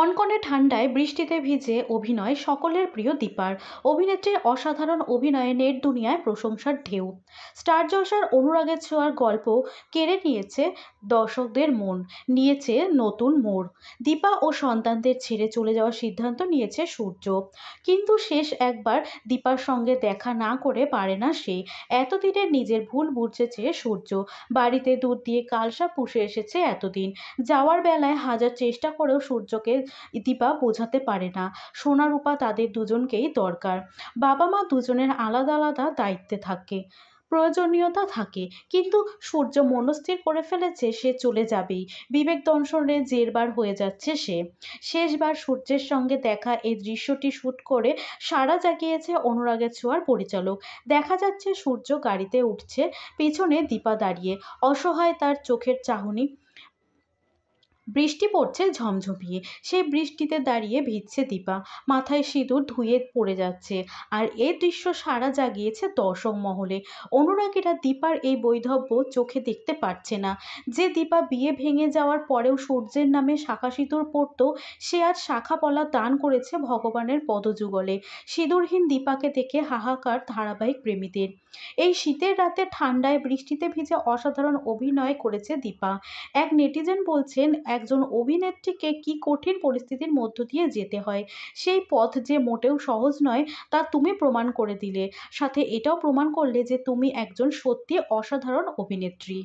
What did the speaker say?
কনকনে ঠান্ডায় বৃষ্টিতে ভিজে অভিনয় সকলের প্রিয় দীপার। অভিনেত্রীর অসাধারণ অভিনয়ে নেট দুনিয়ায় প্রশংসার ঢেউ। স্টার জলসার অনুরাগের ছোঁয়ার গল্প কেড়ে নিয়েছে দর্শকদের মন, নিয়েছে নতুন মোড়। দীপা ও সন্তানদের ছেড়ে চলে যাওয়ার সিদ্ধান্ত নিয়েছে সূর্য, কিন্তু শেষ একবার দীপার সঙ্গে দেখা না করে পারে না সে। এতদিনে নিজের ভুল বুঝেছে সূর্য। বাড়িতে দুধ দিয়ে কালসা পুষে এসেছে এতদিন। যাওয়ার বেলায় হাজার চেষ্টা করেও সূর্যকে দীপা বোঝাতে পারে না সোনা রূপা তাদের দুজনকেই দরকার। বাবা মা দুজনের আলাদা আলাদা দায়িত্বে থাকে, প্রয়োজনীয়তা থাকে, কিন্তু সূর্য মনস্থির করে ফেলেছে সে চলে যাবেই। বিবেক দংশনে জেরবার হয়ে যাচ্ছে সে। শেষবার সূর্যের সঙ্গে দেখা এই দৃশ্যটি শুট করে সাড়া জাগিয়েছে অনুরাগের ছোঁয়ার পরিচালক। দেখা যাচ্ছে সূর্য গাড়িতে উঠছে, পেছনে দীপা দাঁড়িয়ে, অসহায় তার চোখের চাহনি। বৃষ্টি পড়ছে ঝমঝমিয়ে, সেই বৃষ্টিতে দাঁড়িয়ে ভিজছে দীপা, মাথায় সিঁদুর ধুয়ে পড়ে যাচ্ছে। আর এই দৃশ্য সাড়া জাগিয়েছে দর্শক মহলে। অনুরাগীরা দীপার এই বৈধব্য চোখে দেখতে পারছে না। যে দীপা বিয়ে ভেঙে যাওয়ার পরেও সূর্যের নামে শাখা সিঁদুর পরত, সে আজ শাখা পলা দান করেছে ভগবানের পদযুগলে। সিঁদুরহীন দীপাকে দেখে হাহাকার ধারাবাহিক প্রেমীদের। এই শীতের রাতে ঠান্ডায় বৃষ্টিতে ভিজে অসাধারণ অভিনয় করেছে দীপা। এক নেটিজেন বলছেন, একজন অভিনেত্রীকে কি কঠিন পরিস্থিতির মধ্য দিয়ে যেতে হয়, সেই পথ যে মোটেও সহজ নয় তা তুমি প্রমাণ করে দিলে, সাথে এটাও প্রমাণ করলে যে তুমি একজন সত্যি অসাধারণ অভিনেত্রী।